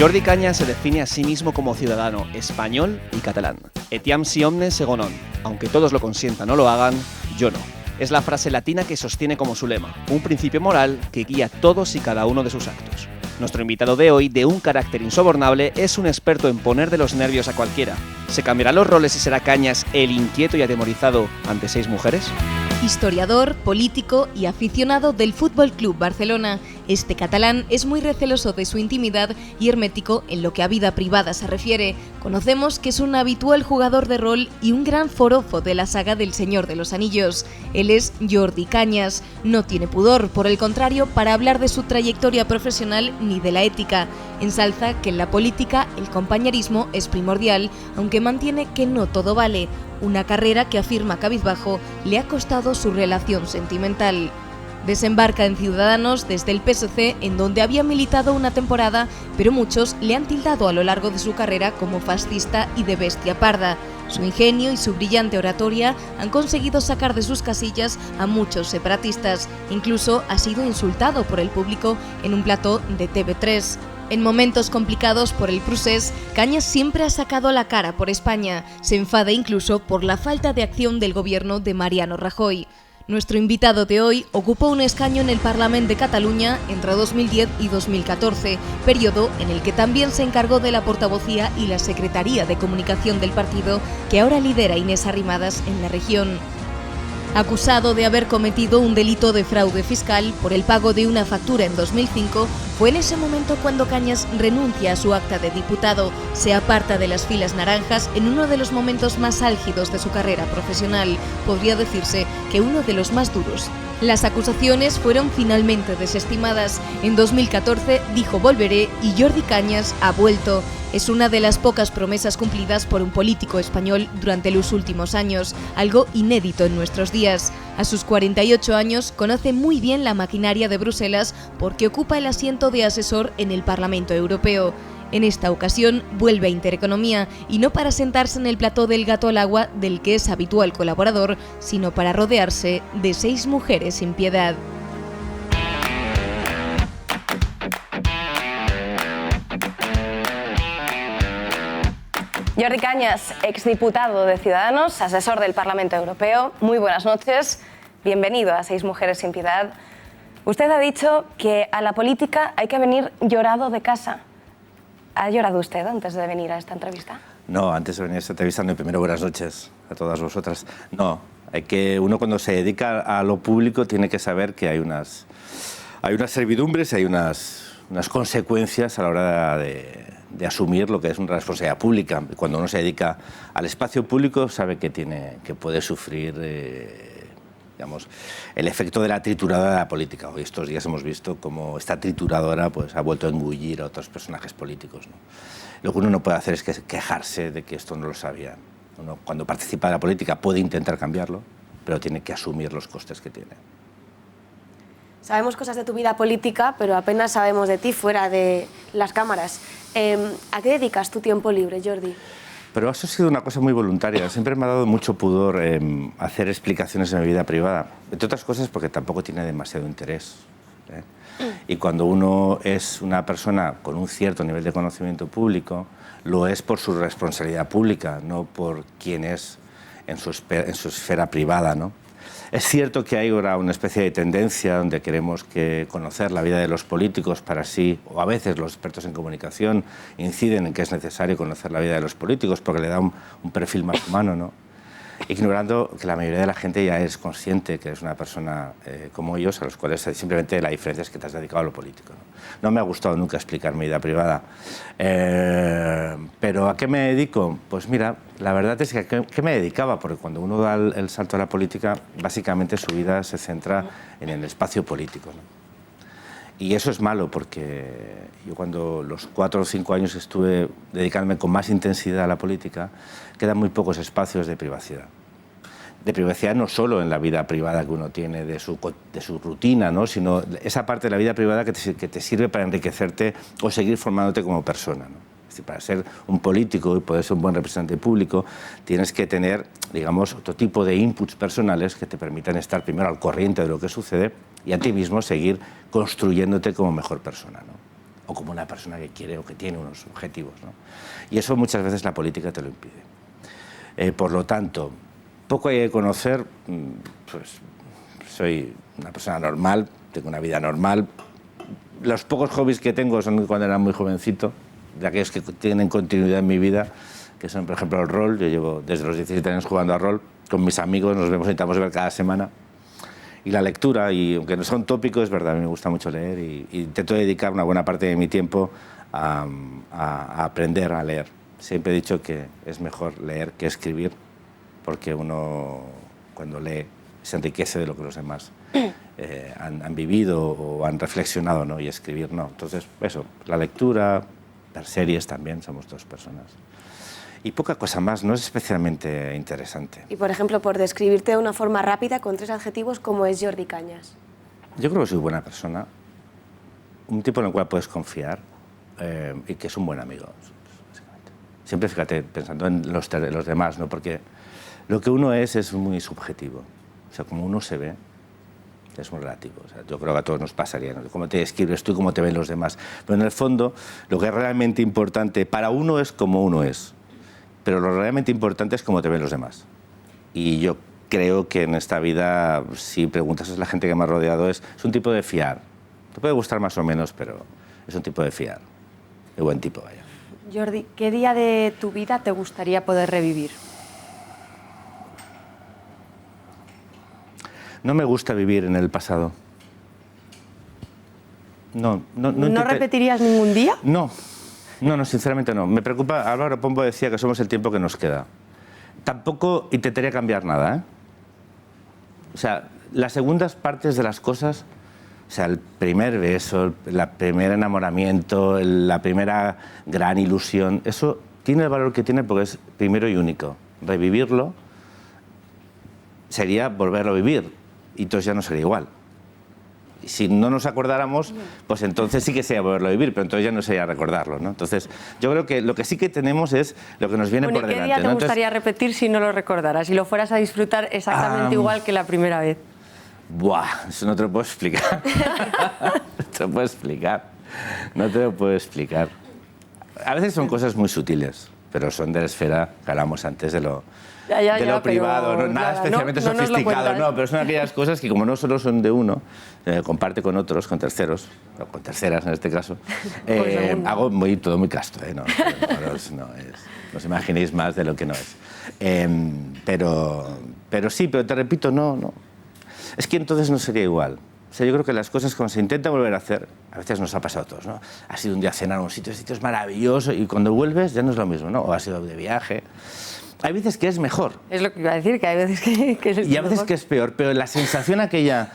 Jordi Cañas se define a sí mismo como ciudadano español y catalán. Etiam si omnes ego non. Aunque todos lo consientan o lo hagan, yo no. Es la frase latina que sostiene como su lema, un principio moral que guía todos y cada uno de sus actos. Nuestro invitado de hoy, de un carácter insobornable, es un experto en poner de los nervios a cualquiera. ¿Se cambiarán los roles y será Cañas el inquieto y atemorizado ante 6 mujeres? Historiador, político y aficionado del Fútbol Club Barcelona, este catalán es muy receloso de su intimidad y hermético en lo que a vida privada se refiere. Conocemos que es un habitual jugador de rol y un gran forofo de la saga del Señor de los Anillos. Él es Jordi Cañas. No tiene pudor, por el contrario, para hablar de su trayectoria profesional ni de la ética. Ensalza que en la política el compañerismo es primordial, aunque mantiene que no todo vale. Una carrera que, afirma cabizbajo, le ha costado su relación sentimental. Desembarca en Ciudadanos desde el PSC, en donde había militado una temporada, pero muchos le han tildado a lo largo de su carrera como fascista y de bestia parda. Su ingenio y su brillante oratoria han conseguido sacar de sus casillas a muchos separatistas. Incluso ha sido insultado por el público en un plató de TV3. En momentos complicados por el procés, Cañas siempre ha sacado la cara por España. Se enfada incluso por la falta de acción del gobierno de Mariano Rajoy. Nuestro invitado de hoy ocupó un escaño en el Parlament de Cataluña entre 2010 y 2014, periodo en el que también se encargó de la portavocía y la Secretaría de Comunicación del partido, que ahora lidera Inés Arrimadas en la región. Acusado de haber cometido un delito de fraude fiscal por el pago de una factura en 2005, fue en ese momento cuando Cañas renuncia a su acta de diputado, se aparta de las filas naranjas en uno de los momentos más álgidos de su carrera profesional, podría decirse que uno de los más duros. Las acusaciones fueron finalmente desestimadas. En 2014 dijo volveré y Jordi Cañas ha vuelto. Es una de las pocas promesas cumplidas por un político español durante los últimos años, algo inédito en nuestros días. A sus 48 años conoce muy bien la maquinaria de Bruselas porque ocupa el asiento de asesor en el Parlamento Europeo. En esta ocasión vuelve a Intereconomía, y no para sentarse en el plató del gato al agua del que es habitual colaborador, sino para rodearse de 6 mujeres sin piedad. Jordi Cañas, exdiputado de Ciudadanos, asesor del Parlamento Europeo. Muy buenas noches, bienvenido a 6 Mujeres sin Piedad. Usted ha dicho que a la política hay que venir llorado de casa. ¿Ha llorado usted antes de venir a esta entrevista? No, antes de venir a esta entrevista, no. Primero, buenas noches a todas vosotras. No, uno cuando se dedica a lo público tiene que saber que hay unas servidumbres y hay unas consecuencias a la hora de asumir lo que es una responsabilidad pública. Cuando uno se dedica al espacio público sabe que puede sufrir digamos, el efecto de la trituradora de la política. Hoy estos días hemos visto cómo esta trituradora pues, ha vuelto a engullir a otros personajes políticos, ¿no? Lo que uno no puede hacer es quejarse de que esto no lo sabía. Uno, cuando participa de la política, puede intentar cambiarlo, pero tiene que asumir los costes que tiene. Sabemos cosas de tu vida política, pero apenas sabemos de ti fuera de las cámaras. ¿A qué dedicas tu tiempo libre, Jordi? Pero eso ha sido una cosa muy voluntaria. Siempre me ha dado mucho pudor hacer explicaciones de mi vida privada. Entre otras cosas porque tampoco tiene demasiado interés. Y cuando uno es una persona con un cierto nivel de conocimiento público, lo es por su responsabilidad pública, no por quién es en su esfera privada, ¿no? Es cierto que hay ahora una especie de tendencia donde queremos conocer la vida de los políticos para sí, o a veces los expertos en comunicación inciden en que es necesario conocer la vida de los políticos porque le da un perfil más humano, ¿no? Ignorando que la mayoría de la gente ya es consciente que es una persona como ellos, a los cuales simplemente la diferencia es que te has dedicado a lo político, ¿no? No me ha gustado nunca explicar mi vida privada. ¿Pero a qué me dedico? Pues mira, la verdad es que ¿a qué me dedicaba? Porque cuando uno da el salto a la política, básicamente su vida se centra en el espacio político, ¿no? Y eso es malo porque yo cuando los 4 o 5 años estuve dedicándome con más intensidad a la política, quedan muy pocos espacios de privacidad. De privacidad no solo en la vida privada que uno tiene, de su rutina, ¿no? Sino esa parte de la vida privada que te sirve para enriquecerte o seguir formándote como persona, ¿no? Es decir, para ser un político y poder ser un buen representante público, tienes que tener, digamos, otro tipo de inputs personales que te permitan estar primero al corriente de lo que sucede y a ti mismo seguir construyéndote como mejor persona, ¿no? o como una persona que quiere o que tiene unos objetivos, ¿no? Y eso muchas veces la política te lo impide. Por lo tanto, poco hay que conocer, pues soy una persona normal, tengo una vida normal. Los pocos hobbies que tengo son cuando era muy jovencito, de aquellos que tienen continuidad en mi vida, que son, por ejemplo, el rol. Yo llevo desde los 17 años jugando a rol con mis amigos, nos vemos, intentamos ver cada semana. Y la lectura, y aunque no sea un tópico, es verdad, a mí me gusta mucho leer y intento dedicar una buena parte de mi tiempo a aprender a leer. Siempre he dicho que es mejor leer que escribir, porque uno cuando lee se enriquece de lo que los demás han vivido o han reflexionado, ¿no? Y escribir no. Entonces, eso, la lectura, las series también, somos dos personas. Y poca cosa más, no es especialmente interesante. Y, por ejemplo, por describirte de una forma rápida, con 3 adjetivos, ¿cómo es Jordi Cañas? Yo creo que soy buena persona, un tipo en el cual puedes confiar y que es un buen amigo, básicamente. Siempre, fíjate, pensando en los demás, ¿no? Porque lo que uno es muy subjetivo. O sea, como uno se ve, es muy relativo. O sea, yo creo que a todos nos pasaría, ¿no? Cómo te describes tú y cómo te ven los demás. Pero en el fondo, lo que es realmente importante para uno es cómo uno es. Pero lo realmente importante es cómo te ven los demás. Y yo creo que en esta vida, si preguntas a la gente que me ha rodeado, es un tipo de fiar. Te puede gustar más o menos, pero es un tipo de fiar. De buen tipo, vaya. Jordi, ¿qué día de tu vida te gustaría poder revivir? No me gusta vivir en el pasado. ¿No repetirías ningún día? No, sinceramente no. Me preocupa, Álvaro Pombo decía que somos el tiempo que nos queda. Tampoco intentaría cambiar nada, ¿eh? O sea, las segundas partes de las cosas, o sea, el primer beso, el primer enamoramiento, la primera gran ilusión, eso tiene el valor que tiene porque es primero y único. Revivirlo sería volverlo a vivir y entonces ya no sería igual. Y si no nos acordáramos, pues entonces sí que sería volverlo a vivir, pero entonces ya no sería recordarlo, ¿no? Entonces, yo creo que lo que sí que tenemos es lo que nos viene por delante. ¿Qué día te gustaría repetir si no lo recordaras? Si lo fueras a disfrutar exactamente igual que la primera vez. Buah, eso no te lo puedo explicar. No te lo puedo explicar. A veces son cosas muy sutiles, pero son de la esfera que hablamos antes de lo privado, no, nada especialmente sofisticado, pero son aquellas cosas que como no solo son de uno, comparte con otros, con terceros, o con terceras en este caso, hago todo muy casto, no os imaginéis más de lo que no es. Pero sí, pero te repito, no. Es que entonces no sería igual. O sea, yo creo que las cosas cuando se intenta volver a hacer, a veces nos ha pasado a todos, ¿no? Has ido un día a cenar a un sitio es maravilloso y cuando vuelves ya no es lo mismo, ¿no? O has ido de viaje. Hay veces que es mejor. Es lo que iba a decir, que hay veces que es y a veces mejor. Que es peor, pero la sensación aquella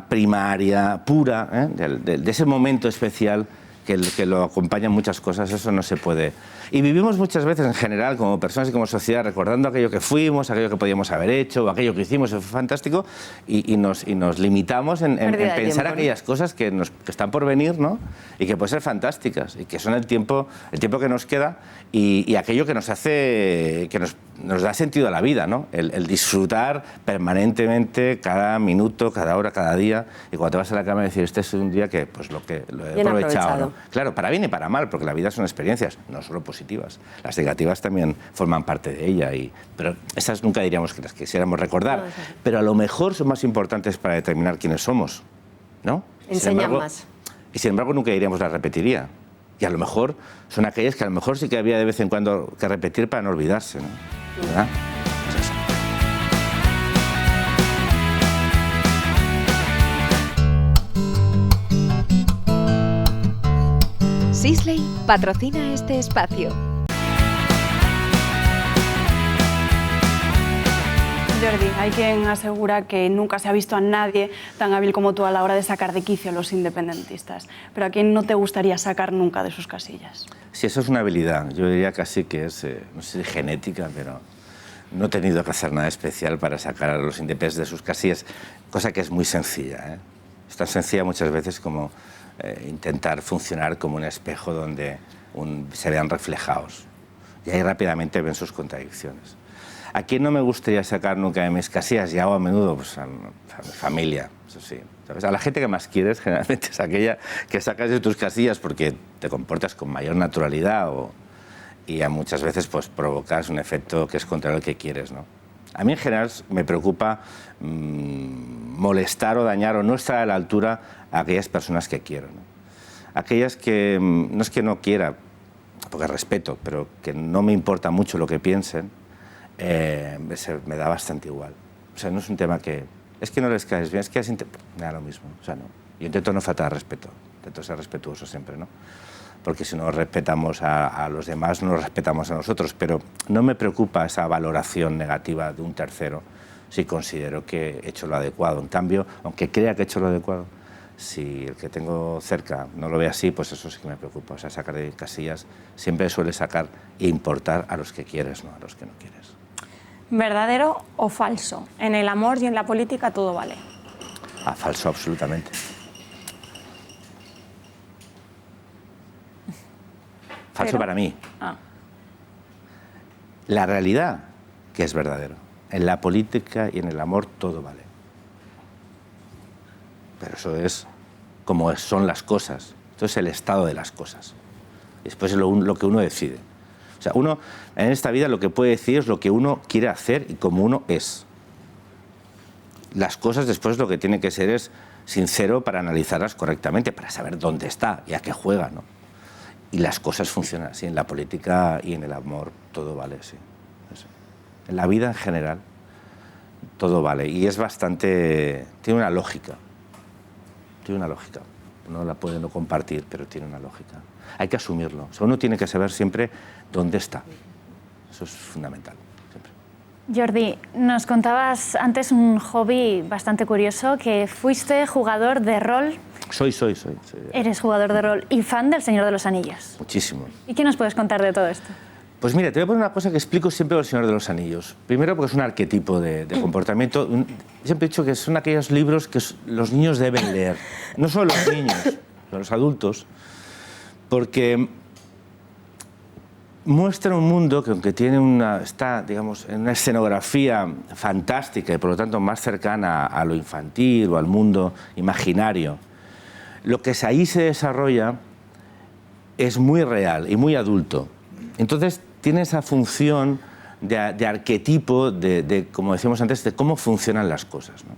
primaria, pura, de ese momento especial que lo acompañan muchas cosas, eso no se puede. Y vivimos muchas veces en general, como personas y como sociedad, recordando aquello que fuimos, aquello que podíamos haber hecho, o aquello que hicimos, eso fue fantástico, y nos limitamos en pensar aquellas cosas que están por venir, ¿no? Y que pueden ser fantásticas, y que son el tiempo que nos queda, y aquello que nos hace, que nos da sentido a la vida, ¿no? El disfrutar permanentemente cada minuto, cada hora, cada día, y cuando te vas a la cama decir, este es un día que pues lo he aprovechado, ¿no? Claro, para bien y para mal, porque la vida son experiencias, no solo positivas. Las negativas también forman parte de ella, pero esas nunca diríamos que las quisiéramos recordar, pero a lo mejor son más importantes para determinar quiénes somos, ¿no? Enseñan más. Y sin embargo nunca diríamos las repetiría. Y a lo mejor son aquellas que a lo mejor sí que había de vez en cuando que repetir para no olvidarse, ¿no? ¿Verdad? Pues eso. Sisley patrocina este espacio. Jordi, hay quien asegura que nunca se ha visto a nadie tan hábil como tú a la hora de sacar de quicio a los independentistas. Pero ¿a quién no te gustaría sacar nunca de sus casillas? Sí, eso es una habilidad. Yo diría casi que es, no sé si genética, pero no he tenido que hacer nada especial para sacar a los independentistas de sus casillas, cosa que es muy sencilla, ¿eh? Es tan sencilla muchas veces como intentar funcionar como un espejo donde se vean reflejados. Y ahí rápidamente ven sus contradicciones. ¿A quién no me gustaría sacar nunca de mis casillas? Y hago a menudo pues, a mi familia, eso sí. ¿sabes? A la gente que más quieres generalmente es aquella que sacas de tus casillas porque te comportas con mayor naturalidad y a muchas veces pues provocas un efecto que es contrario al que quieres, ¿no? A mí en general me preocupa molestar o dañar o no estar a la altura a aquellas personas que quiero, ¿no? Aquellas que no es que no quiera, porque respeto, pero que no me importa mucho lo que piensen, me da bastante igual. O sea, no es un tema que... Es que no les caes bien, es que me da lo mismo. O sea, no. Yo intento no faltar respeto, intento ser respetuoso siempre, ¿no? Porque si no respetamos a los demás, no nos respetamos a nosotros. Pero no me preocupa esa valoración negativa de un tercero si considero que he hecho lo adecuado. En cambio, aunque crea que he hecho lo adecuado, si el que tengo cerca no lo ve así, pues eso sí que me preocupa. O sea, sacar de casillas siempre suele sacar e importar a los que quieres, no a los que no quieres. ¿Verdadero o falso? En el amor y en la política todo vale. Falso, absolutamente. Falso para mí. La realidad, que es verdadero. En la política y en el amor todo vale. Pero eso es como son las cosas. Esto es el estado de las cosas. Y después es lo que uno decide. O sea, uno en esta vida lo que puede decir es lo que uno quiere hacer y como uno es. Las cosas después lo que tiene que ser es sincero para analizarlas correctamente, para saber dónde está y a qué juega, ¿no? Y las cosas funcionan así. En la política y en el amor todo vale, sí. En la vida en general todo vale. Y es bastante... tiene una lógica. Tiene una lógica. No la puede no compartir, pero tiene una lógica. Hay que asumirlo. O sea, uno tiene que saber siempre dónde está. Eso es fundamental. Siempre. Jordi, nos contabas antes un hobby bastante curioso, que fuiste jugador de rol. Soy. Eres jugador de rol y fan del Señor de los Anillos. Muchísimo. ¿Y qué nos puedes contar de todo esto? Pues mira, te voy a poner una cosa que explico siempre al Señor de los Anillos. Primero porque es un arquetipo de comportamiento. Siempre he dicho que son aquellos libros que los niños deben leer. No solo los niños, los adultos. Porque muestra un mundo que aunque está, digamos, en una escenografía fantástica y por lo tanto más cercana a lo infantil o al mundo imaginario, lo que ahí se desarrolla es muy real y muy adulto. Entonces tiene esa función de arquetipo, como decíamos antes, de cómo funcionan las cosas, ¿no?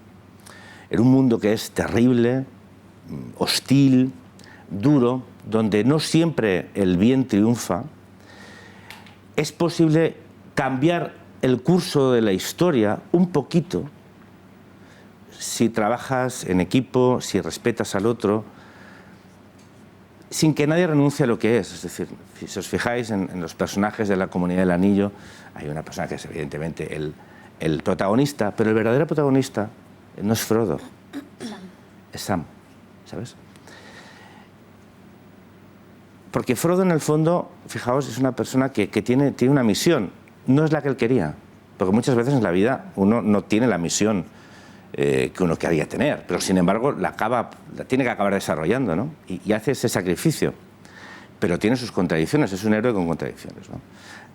En un mundo que es terrible, hostil, duro, donde no siempre el bien triunfa, es posible cambiar el curso de la historia un poquito si trabajas en equipo, si respetas al otro, sin que nadie renuncie a lo que es. Es decir, si os fijáis en los personajes de la Comunidad del Anillo, hay una persona que es evidentemente el protagonista, pero el verdadero protagonista no es Frodo, es Sam, ¿sabes? Porque Frodo, en el fondo, fijaos, es una persona que tiene una misión. No es la que él quería. Porque muchas veces en la vida uno no tiene la misión que uno quería tener. Pero, sin embargo, la tiene que acabar desarrollando, ¿no? Y hace ese sacrificio. Pero tiene sus contradicciones. Es un héroe con contradicciones, ¿no?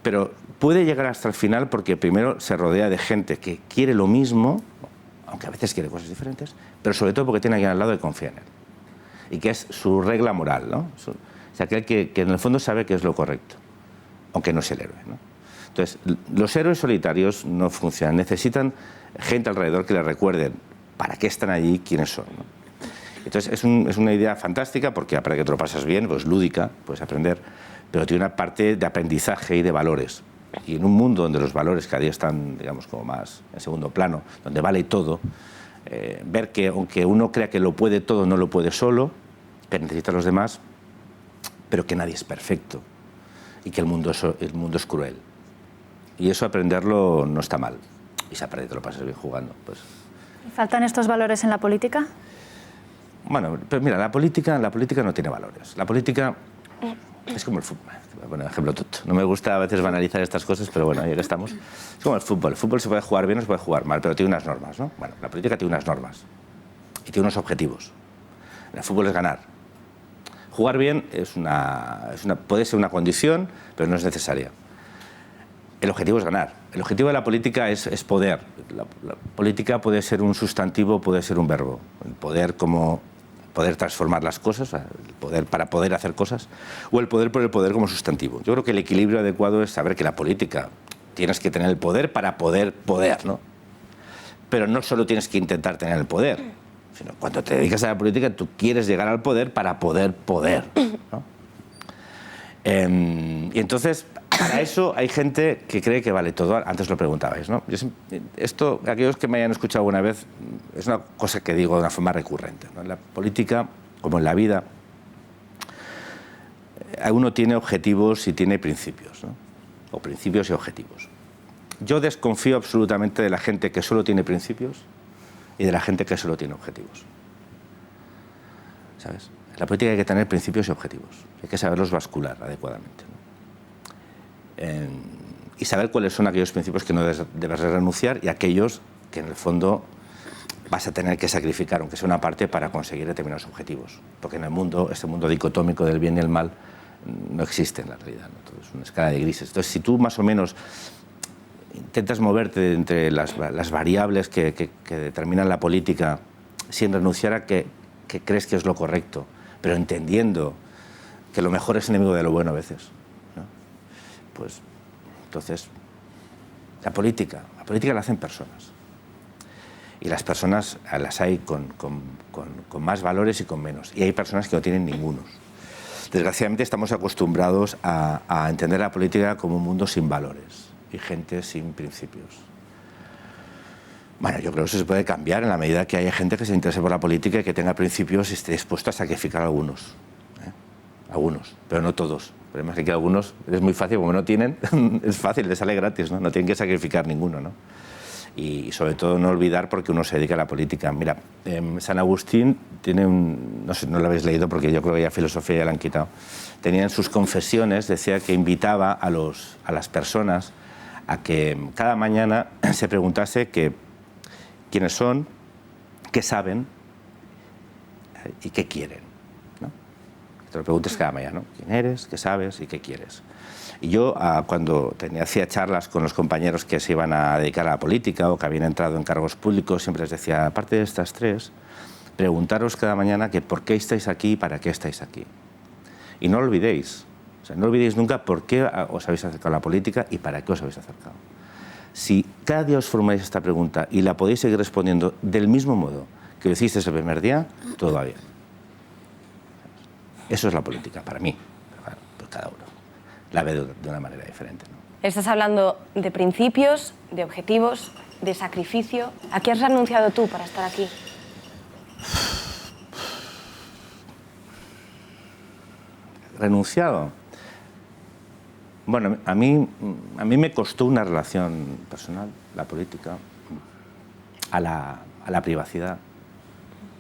Pero puede llegar hasta el final porque primero se rodea de gente que quiere lo mismo, aunque a veces quiere cosas diferentes, pero sobre todo porque tiene a alguien al lado que confía en él. Y que es su regla moral, ¿no? O sea, aquel que en el fondo sabe que es lo correcto, aunque no es el héroe, ¿no? Entonces, los héroes solitarios no funcionan, necesitan gente alrededor que les recuerden para qué están allí, quiénes son, ¿no? Entonces, es una idea fantástica porque aparte que te lo pasas bien, pues lúdica, puedes aprender, pero tiene una parte de aprendizaje y de valores. Y en un mundo donde los valores cada día están, digamos, como más en segundo plano, donde vale todo, ver que aunque uno crea que lo puede todo, no lo puede solo, que necesita a los demás, pero que nadie es perfecto y que el mundo es cruel. Y eso aprenderlo no está mal. Y se aprende, te lo pasas bien jugando. Pues. ¿Faltan estos valores en la política? Bueno, pero mira, la política no tiene valores. La política es como el fútbol. Voy a poner un ejemplo tonto. No me gusta a veces banalizar estas cosas, pero bueno, ya que estamos. Es como el fútbol. El fútbol se puede jugar bien o se puede jugar mal, pero tiene unas normas, ¿no? Bueno, la política tiene unas normas y tiene unos objetivos. El fútbol es ganar. Jugar bien puede ser una condición, pero no es necesaria. el objetivo es ganar. El objetivo de la política es poder. La política puede ser un sustantivo, puede ser un verbo. El poder como poder transformar las cosas, el poder para poder hacer cosas, o el poder por el poder como sustantivo. Yo creo que el equilibrio adecuado es saber que la política tienes que tener el poder para poder, ¿no? Pero no solo tienes que intentar tener el poder, sino cuando te dedicas a la política tú quieres llegar al poder para poder, ¿no? Y entonces, para eso hay gente que cree que vale todo. Antes lo preguntabais, ¿no? Esto, aquellos que me hayan escuchado alguna vez, es una cosa que digo de una forma recurrente, ¿no? En la política, como en la vida, uno tiene objetivos y tiene principios, ¿no? O principios y objetivos. Yo desconfío absolutamente de la gente que solo tiene principios y de la gente que solo tiene objetivos. ¿Sabes? En la política hay que tener principios y objetivos. Hay que saberlos bascular adecuadamente, ¿no? Y saber cuáles son aquellos principios que no debes renunciar y aquellos que en el fondo vas a tener que sacrificar, aunque sea una parte, para conseguir determinados objetivos. Porque en el mundo, este mundo dicotómico del bien y el mal, no existe en la realidad, ¿no? Todo es una escala de grises. Entonces, si tú más o menos intentas moverte entre las variables que determinan la política sin renunciar a que crees que es lo correcto, pero entendiendo que lo mejor es enemigo de lo bueno a veces, ¿no? Pues entonces la política la hacen personas. Y las personas las hay con más valores y con menos. Y hay personas que no tienen ningunos. Desgraciadamente estamos acostumbrados a entender la política como un mundo sin valores y gente sin principios. Bueno, yo creo que eso se puede cambiar en la medida que haya gente que se interese por la política y que tenga principios y esté dispuesto a sacrificar a algunos. Algunos, pero no todos. El problema es que algunos es muy fácil, como no tienen, es fácil, les sale gratis, ¿no? No tienen que sacrificar ninguno, ¿no? Y sobre todo no olvidar porque uno se dedica a la política. Mira, San Agustín tiene no sé, no lo habéis leído porque yo creo que ya filosofía ya la han quitado. Tenía en sus confesiones, decía que invitaba a las personas a que cada mañana se preguntase quiénes son, qué saben y qué quieren, ¿no? Te lo preguntes cada mañana, ¿no? ¿Quién eres, qué sabes y qué quieres? Y yo, cuando hacía charlas con los compañeros que se iban a dedicar a la política o que habían entrado en cargos públicos, siempre les decía, aparte de estas tres, preguntaros cada mañana que por qué estáis aquí y para qué estáis aquí. Y no lo olvidéis. O sea, no olvidéis nunca por qué os habéis acercado a la política y para qué os habéis acercado. Si cada día os formuláis esta pregunta y la podéis seguir respondiendo del mismo modo que lo hicisteis el primer día, todo va bien. Eso es la política, para mí. Pero claro, pues cada uno la ve de una manera diferente, ¿no? Estás hablando de principios, de objetivos, de sacrificio. ¿A qué has renunciado tú para estar aquí? ¿Renunciado? Bueno, a mí me costó una relación personal, la política, a la privacidad.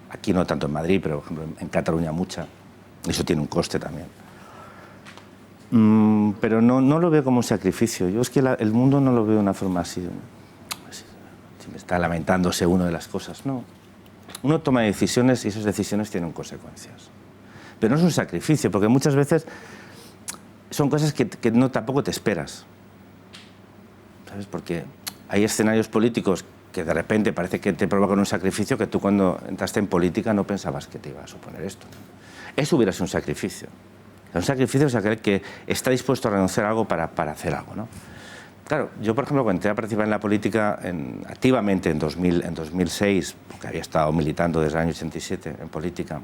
Aquí no tanto en Madrid, pero por ejemplo en Cataluña mucha. Eso tiene un coste también. Pero no lo veo como un sacrificio. Yo es que el mundo no lo veo de una forma así. Si me está lamentándose uno de las cosas, no. Uno toma decisiones y esas decisiones tienen consecuencias. Pero no es un sacrificio, porque muchas veces son cosas que tampoco te esperas. ¿Sabes? Porque hay escenarios políticos que de repente parece que te provocan un sacrificio que tú cuando entraste en política no pensabas que te iba a suponer esto. Eso hubiera sido un sacrificio. Un sacrificio es aquel que está dispuesto a renunciar a algo para hacer algo, ¿no? Claro, yo por ejemplo cuando entré a participar en la política activamente en 2006, porque había estado militando desde el año 87 en política,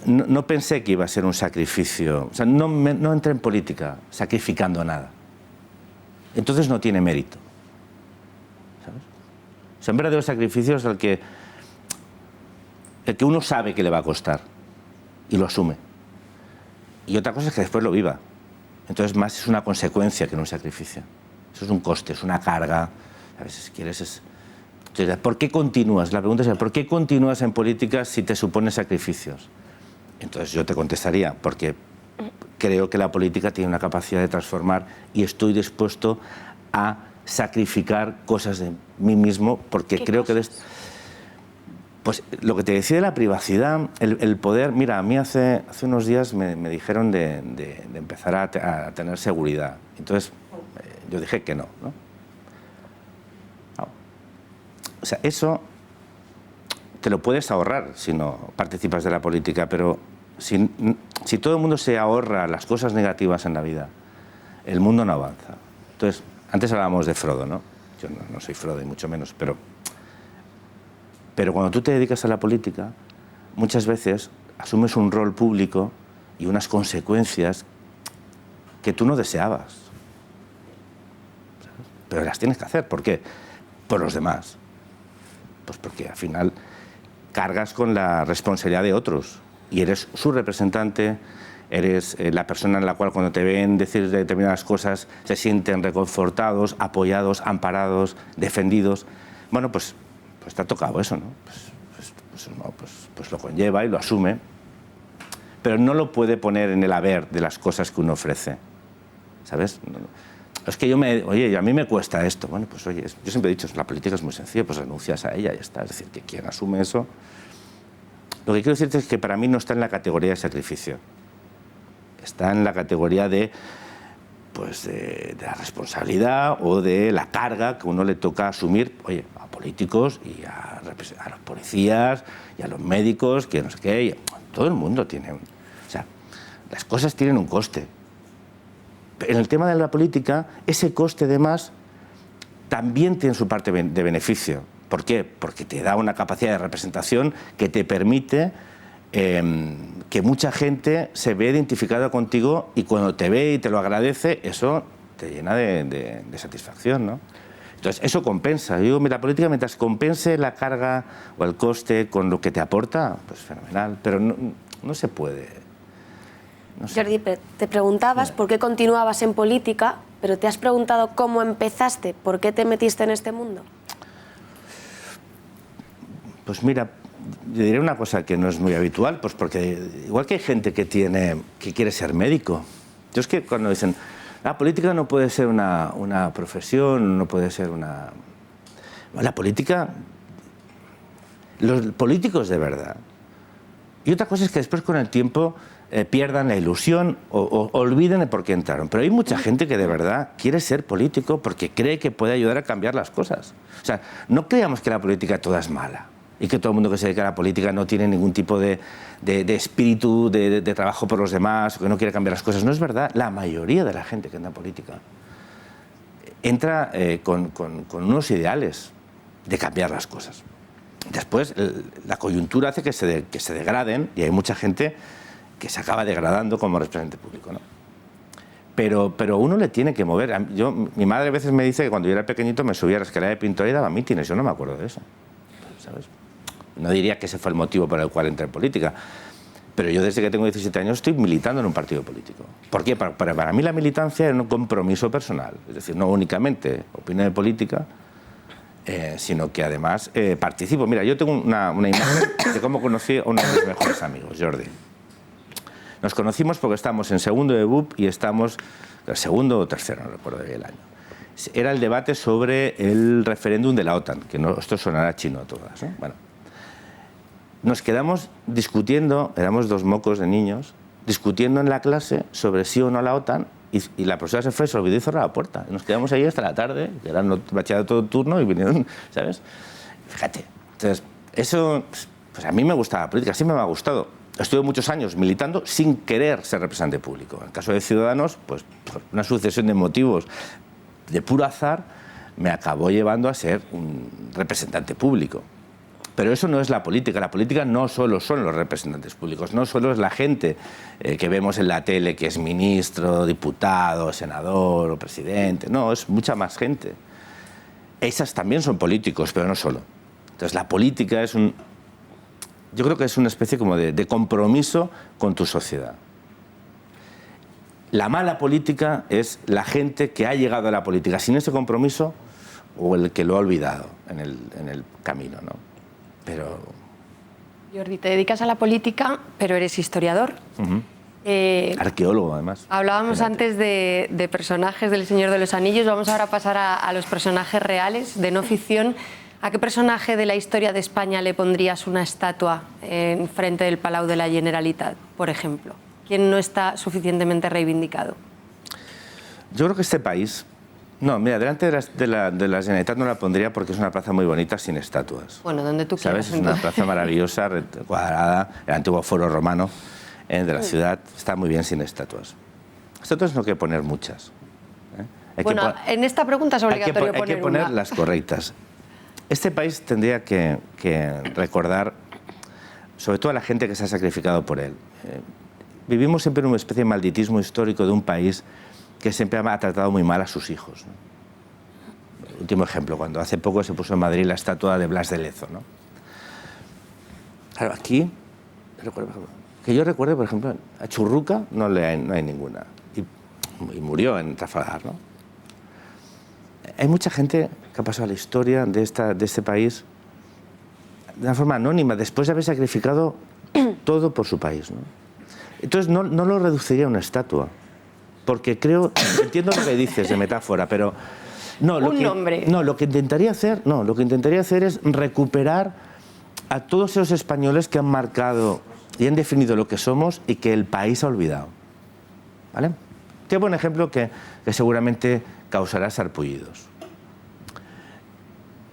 no pensé que iba a ser un sacrificio. O sea, no entré en política sacrificando nada. Entonces no tiene mérito. ¿Sabes? O sea, un verdadero sacrificio es el que uno sabe que le va a costar y lo asume. Y otra cosa es que después lo viva. Entonces más es una consecuencia que no un sacrificio. Eso es un coste, es una carga. A veces si quieres es... Entonces, ¿por qué continúas? La pregunta es, ¿por qué continúas en política si te supone sacrificios? Entonces yo te contestaría, porque creo que la política tiene una capacidad de transformar y estoy dispuesto a sacrificar cosas de mí mismo porque creo que... Pues lo que te decía de la privacidad, el poder... Mira, a mí hace unos días me dijeron de empezar a tener seguridad. Entonces, yo dije que no, ¿no? O sea, eso te lo puedes ahorrar si no participas de la política, pero si todo el mundo se ahorra las cosas negativas en la vida, el mundo no avanza. Entonces, antes hablábamos de Frodo, ¿no? Yo no soy Frodo, y mucho menos, pero cuando tú te dedicas a la política, muchas veces asumes un rol público y unas consecuencias que tú no deseabas. ¿Sabes? Pero las tienes que hacer. ¿Por qué? Por los demás. Pues porque al final cargas con la responsabilidad de otros y eres su representante, eres la persona en la cual cuando te ven decir determinadas cosas se sienten reconfortados, apoyados, amparados, defendidos. Bueno, pues te ha tocado eso, ¿no? Pues lo conlleva y lo asume, pero no lo puede poner en el haber de las cosas que uno ofrece, ¿sabes? Es que oye, a mí me cuesta esto. Bueno, pues oye, yo siempre he dicho, la política es muy sencilla, pues renuncias a ella y ya está. Es decir, que quien asume eso... Lo que quiero decirte es que para mí no está en la categoría de sacrificio. Está en la categoría de la responsabilidad o de la carga que uno le toca asumir, oye, a políticos y a los policías y a los médicos, que no sé qué, todo el mundo tiene... O sea, las cosas tienen un coste. En el tema de la política, ese coste de más también tiene su parte de beneficio. ¿Por qué? Porque te da una capacidad de representación que te permite que mucha gente se vea identificada contigo y cuando te ve y te lo agradece, eso te llena de satisfacción, ¿no? Entonces, eso compensa. Yo digo, la política, mientras compense la carga o el coste con lo que te aporta, pues fenomenal. Pero no se puede. No sé. Jordi, te preguntabas por qué continuabas en política, pero te has preguntado cómo empezaste, por qué te metiste en este mundo. Pues mira, yo diré una cosa que no es muy habitual, pues porque igual que hay gente que quiere ser médico. Yo es que cuando dicen, la política no puede ser una profesión, no puede ser una... La política, los políticos de verdad. Y otra cosa es que después con el tiempo pierdan la ilusión o olviden de por qué entraron. Pero hay mucha gente que de verdad quiere ser político porque cree que puede ayudar a cambiar las cosas. O sea, no creamos que la política toda es mala y que todo el mundo que se dedica a la política no tiene ningún tipo de espíritu de trabajo por los demás o que no quiere cambiar las cosas. No es verdad. La mayoría de la gente que entra en política entra con unos ideales de cambiar las cosas. Después, la coyuntura hace que se degraden y hay mucha gente que se acaba degradando como representante público, ¿no? Pero uno le tiene que mover. Mi madre a veces me dice que cuando yo era pequeñito me subía a la escalera de Pintora y daba mítines. Yo no me acuerdo de eso, ¿sabes? No diría que ese fue el motivo por el cual entré en política, pero yo desde que tengo 17 años estoy militando en un partido político. ¿Por qué? Para mí la militancia es un compromiso personal, es decir, no únicamente opinión de política, sino que además participo. Mira, yo tengo una imagen de cómo conocí a uno de mis mejores amigos, Jordi. Nos conocimos porque estábamos en segundo de BUP y estamos, segundo o tercero, no recuerdo bien el año. Era el debate sobre el referéndum de la OTAN, que no, esto sonará chino a todas, ¿no? Bueno, nos quedamos discutiendo, éramos dos mocos de niños, discutiendo en la clase sobre sí o no a la OTAN y la profesora se fue, se olvidó y cerró la puerta. Y nos quedamos ahí hasta la tarde, que eran los bachilleratos todo turno y vinieron, ¿sabes? Fíjate. Entonces, eso, pues a mí me gustaba la política, siempre me ha gustado. Estuve muchos años militando sin querer ser representante público. En el caso de Ciudadanos, pues por una sucesión de motivos de puro azar me acabó llevando a ser un representante público. Pero eso no es la política. La política no solo son los representantes públicos, no solo es la gente que vemos en la tele que es ministro, diputado, senador o presidente. No, es mucha más gente. Esas también son políticos, pero no solo. Entonces la política es yo creo que es una especie como de compromiso con tu sociedad. La mala política es la gente que ha llegado a la política sin ese compromiso o el que lo ha olvidado en el camino, ¿no? Pero... Jordi, te dedicas a la política, pero eres historiador. Arqueólogo, además. Hablábamos antes de personajes del Señor de los Anillos. Vamos ahora a pasar a los personajes reales, de no ficción. ¿A qué personaje de la historia de España le pondrías una estatua en frente del Palau de la Generalitat, por ejemplo? ¿Quién no está suficientemente reivindicado? Yo creo que este país No, mira, delante de la Generalitat no la pondría porque es una plaza muy bonita sin estatuas. Bueno, donde tú quieras. ¿Sabes? Es una plaza maravillosa, cuadrada, el antiguo foro romano de la ciudad. Está muy bien sin estatuas. Estatuas no hay que poner muchas. Bueno, en esta pregunta es obligatorio hay que poner una. las correctas. Este país tendría que recordar, sobre todo a la gente que se ha sacrificado por él. Vivimos siempre en una especie de malditismo histórico de un país que siempre ha tratado muy mal a sus hijos, ¿no? Último ejemplo, cuando hace poco se puso en Madrid la estatua de Blas de Lezo, ¿no? Claro, aquí, que yo recuerde, por ejemplo, a Churruca no hay ninguna, y murió en Trafalgar, ¿no? Hay mucha gente que ha pasado a la historia de este país de una forma anónima, después de haber sacrificado todo por su país, ¿no? Entonces no lo reduciría a una estatua, porque entiendo lo que dices de metáfora, pero lo que intentaría hacer es recuperar a todos esos españoles que han marcado y han definido lo que somos y que el país ha olvidado, ¿vale? Qué buen ejemplo que seguramente causará sarpullidos.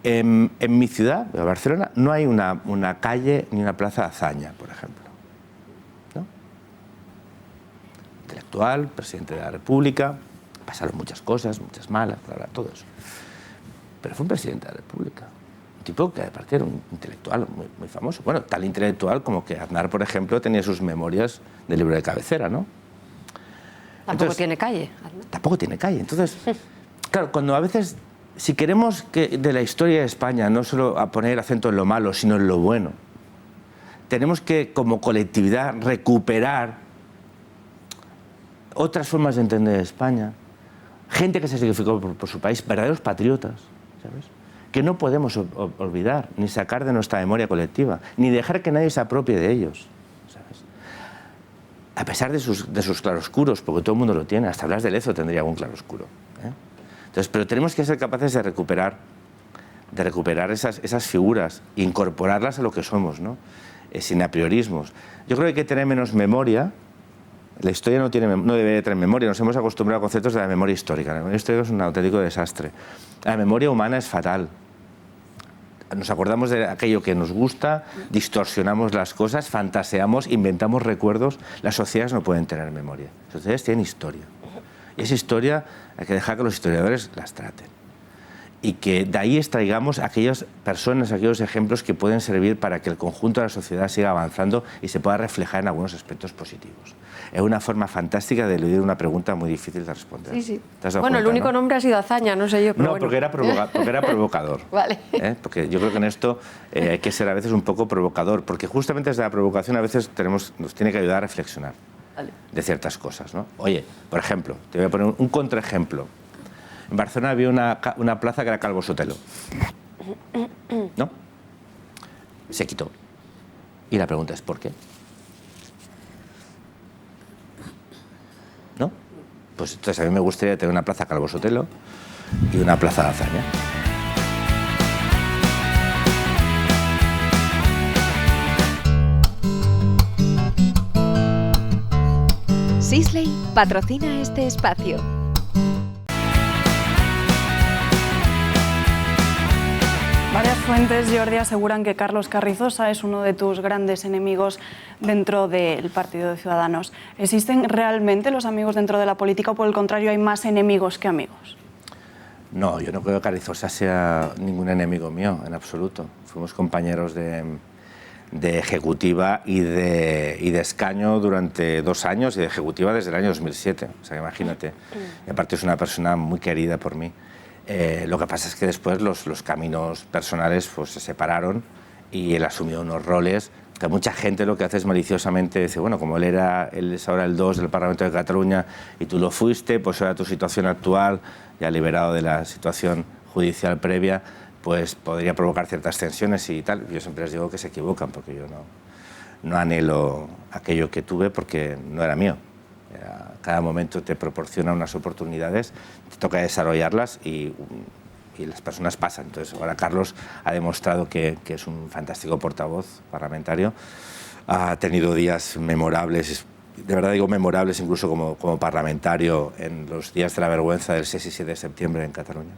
En mi ciudad, en Barcelona, no hay una calle ni una plaza de Azaña, por ejemplo, ¿no? Intelectual, presidente de la República, pasaron muchas cosas, muchas malas, todo eso. Pero fue un presidente de la República, un tipo que aparte era un intelectual muy famoso. Bueno, tal intelectual como que Aznar, por ejemplo, tenía sus memorias del libro de cabecera, ¿no? Tampoco tiene calle. Tampoco tiene calle. Entonces, claro, cuando a veces, si queremos que de la historia de España no solo a poner acento en lo malo, sino en lo bueno, tenemos que, como colectividad, recuperar otras formas de entender España, gente que se sacrificó por su país, verdaderos patriotas, ¿sabes? Que no podemos olvidar, ni sacar de nuestra memoria colectiva, ni dejar que nadie se apropie de ellos. A pesar de sus claroscuros, porque todo el mundo lo tiene, hasta Blas de Lezo tendría algún claroscuro, ¿eh? Entonces, pero tenemos que ser capaces de recuperar esas figuras, incorporarlas a lo que somos, ¿no? Sin apriorismos. Yo creo que hay que tener menos memoria. La historia no debería tener memoria. Nos hemos acostumbrado a conceptos de la memoria histórica. La memoria histórica es un auténtico desastre. La memoria humana es fatal. Nos acordamos de aquello que nos gusta, distorsionamos las cosas, fantaseamos, inventamos recuerdos. Las sociedades no pueden tener memoria. Las sociedades tienen historia. Y esa historia hay que dejar que los historiadores las traten. Y que de ahí extraigamos aquellas personas, aquellos ejemplos que pueden servir para que el conjunto de la sociedad siga avanzando y se pueda reflejar en algunos aspectos positivos. Es una forma fantástica de eludir una pregunta muy difícil de responder. Sí, sí. ¿Te has dado bueno, cuenta, el único nombre ha sido Azaña, no sé yo, pero no, bueno. porque era provocador. Vale. Porque yo creo que en esto hay que ser a veces un poco provocador, porque justamente desde la provocación a veces nos tiene que ayudar a reflexionar de ciertas cosas, ¿no? Oye, por ejemplo, te voy a poner un contraejemplo. En Barcelona había una plaza que era Calvo Sotelo, ¿no? Se quitó. Y la pregunta es ¿por qué? ¿No? Pues entonces a mí me gustaría tener una plaza Calvo Sotelo y una plaza de Azaña. Sisley patrocina este espacio. Varias fuentes, Jordi, aseguran que Carlos Carrizosa es uno de tus grandes enemigos dentro del Partido de Ciudadanos. ¿Existen realmente los amigos dentro de la política o, por el contrario, hay más enemigos que amigos? No, yo no creo que Carrizosa sea ningún enemigo mío, en absoluto. Fuimos compañeros de ejecutiva y de escaño durante 2 años y de ejecutiva desde el año 2007. O sea, imagínate. Y aparte es una persona muy querida por mí. Lo que pasa es que después los caminos personales pues, se separaron y él asumió unos roles que mucha gente lo que hace es maliciosamente dice, bueno, como él es ahora el 2 del Parlamento de Cataluña y tú lo fuiste, pues ahora tu situación actual, ya liberado de la situación judicial previa, pues podría provocar ciertas tensiones y tal. Yo siempre les digo que se equivocan porque yo no anhelo aquello que tuve porque no era mío. Cada momento te proporciona unas oportunidades, te toca desarrollarlas y las personas pasan. Entonces, ahora Carlos ha demostrado que es un fantástico portavoz parlamentario, ha tenido días memorables de verdad digo memorables incluso como parlamentario en los días de la vergüenza del 6 y 7 de septiembre en Cataluña.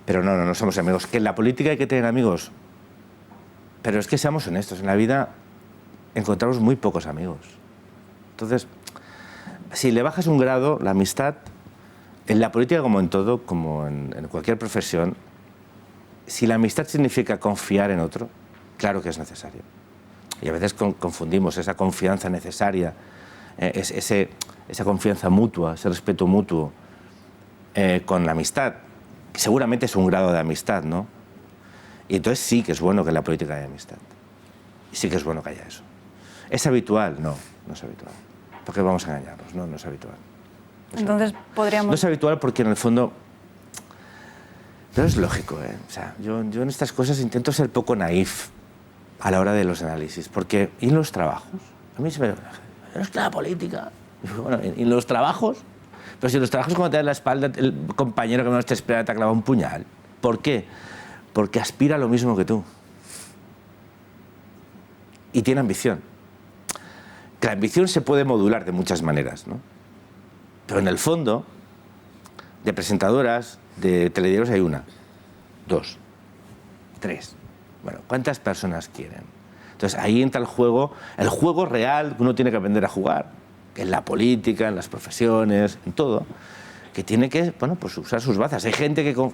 Pero no somos amigos. ¿Que en la política hay que tener amigos? Pero es que seamos honestos, en la vida encontramos muy pocos amigos. Entonces, si le bajas un grado, la amistad, en la política como en todo, como en cualquier profesión, si la amistad significa confiar en otro, claro que es necesario. Y a veces confundimos esa confianza necesaria, esa confianza mutua, ese respeto mutuo, con la amistad. Seguramente es un grado de amistad, ¿no? Y entonces sí que es bueno que en la política haya amistad. Y sí que es bueno que haya eso. ¿Es habitual? No, no es habitual. ¿Por qué vamos a engañarnos? No, no es habitual. Entonces podríamos... No es habitual porque en el fondo... Pero es lógico, ¿eh? O sea, yo en estas cosas intento ser poco naif a la hora de los análisis, porque ¿y en los trabajos? A mí se me... ¿No es la política? Bueno, ¿y en los trabajos? Pero si en los trabajos cuando te das la espalda, el compañero que menos te espera te ha clavado un puñal. ¿Por qué? Porque aspira a lo mismo que tú. Y tiene ambición. Que la ambición se puede modular de muchas maneras, ¿no? Pero en el fondo, de presentadoras, de telediarios hay 1, 2, 3. Bueno, ¿cuántas personas quieren? Entonces ahí entra el juego real que uno tiene que aprender a jugar, que en la política, en las profesiones, en todo, que tiene que, bueno, pues usar sus bazas. Hay gente que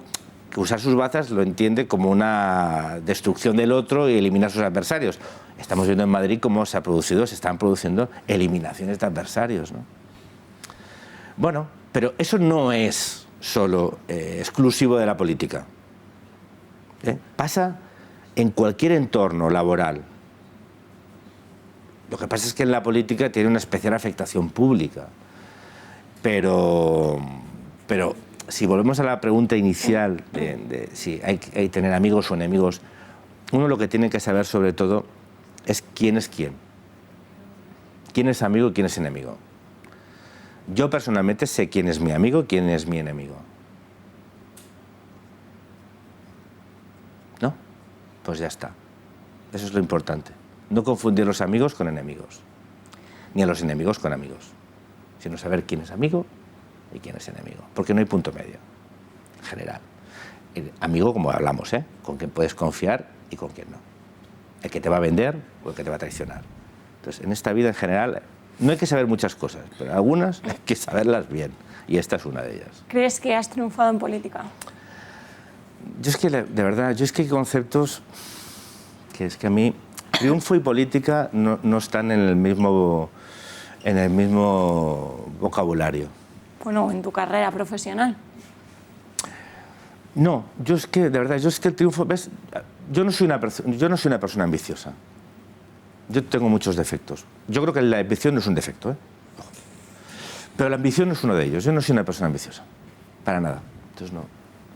usar sus bazas lo entiende como una destrucción del otro y eliminar a sus adversarios. Estamos viendo en Madrid cómo se están produciendo eliminaciones de adversarios, ¿no? Bueno, pero eso no es solo exclusivo de la política. Pasa en cualquier entorno laboral. Lo que pasa es que en la política tiene una especial afectación pública. Pero si volvemos a la pregunta inicial de si hay que tener amigos o enemigos, uno lo que tiene que saber sobre todo es quién es quién. Quién es amigo y quién es enemigo. Yo personalmente sé quién es mi amigo y quién es mi enemigo. ¿No? Pues ya está. Eso es lo importante. No confundir los amigos con enemigos, ni a los enemigos con amigos, sino saber quién es amigo y quién es enemigo, porque no hay punto medio, en general. El amigo, como hablamos, con quien puedes confiar y con quien no. El que te va a vender o el que te va a traicionar. Entonces, en esta vida en general no hay que saber muchas cosas, pero algunas hay que saberlas bien, y esta es una de ellas. ¿Crees que has triunfado en política? Yo es que, de verdad, hay conceptos que es que a mí... Triunfo y política no están en el mismo vocabulario. Bueno, en tu carrera profesional. No, yo es que, de verdad, el triunfo... ¿ves? Yo no soy una persona ambiciosa. Yo tengo muchos defectos. Yo creo que la ambición no es un defecto, Ojo. Pero la ambición no es uno de ellos. Yo no soy una persona ambiciosa. Para nada. Entonces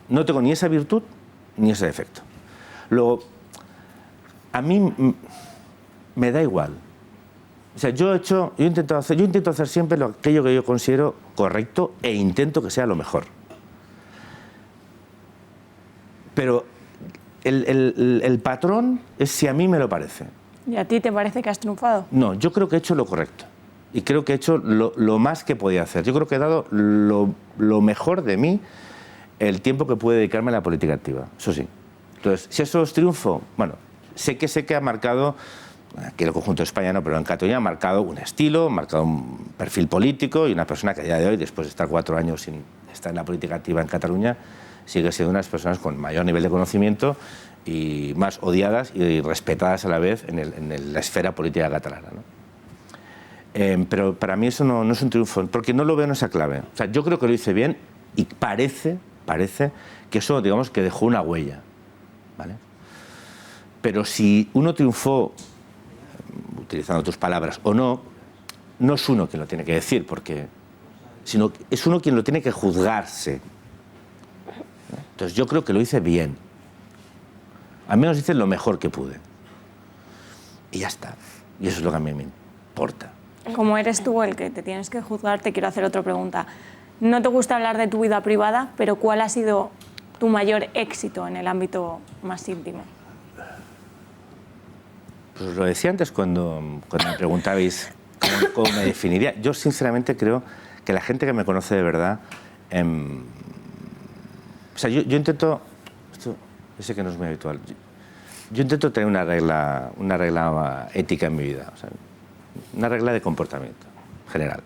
no tengo ni esa virtud ni ese defecto. Luego, a mí me da igual. O sea, yo intento hacer siempre aquello que yo considero correcto e intento que sea lo mejor. Pero el patrón es si a mí me lo parece. ¿Y a ti te parece que has triunfado? No, yo creo que he hecho lo correcto. Y creo que he hecho lo más que podía hacer. Yo creo que he dado lo mejor de mí el tiempo que pude dedicarme a la política activa. Eso sí. Entonces, si eso es triunfo, bueno, sé que ha marcado, aquí en el conjunto de España no, pero en Cataluña ha marcado un estilo, ha marcado un perfil político y una persona que a día de hoy, después de estar 4 años sin estar en la política activa en Cataluña, sigue siendo una de las personas con mayor nivel de conocimiento y más odiadas y respetadas a la vez en la esfera política catalana, ¿no? Pero para mí eso no es un triunfo, porque no lo veo en esa clave. O sea, yo creo que lo hice bien y parece que eso, digamos, que dejó una huella, ¿vale? Pero si uno triunfó, utilizando tus palabras, o no es uno quien lo tiene que decir, sino es uno quien lo tiene que juzgarse. Entonces yo creo que lo hice bien. Al menos hice lo mejor que pude. Y ya está. Y eso es lo que a mí me importa. Como eres tú el que te tienes que juzgar, te quiero hacer otra pregunta. No te gusta hablar de tu vida privada, pero ¿cuál ha sido tu mayor éxito en el ámbito más íntimo? Pues lo decía antes cuando me preguntabais cómo me definiría. Yo sinceramente creo que la gente que me conoce de verdad... o sea, yo intento... Esto yo sé que no es muy habitual. Yo intento tener una regla ética en mi vida. O sea, una regla de comportamiento general.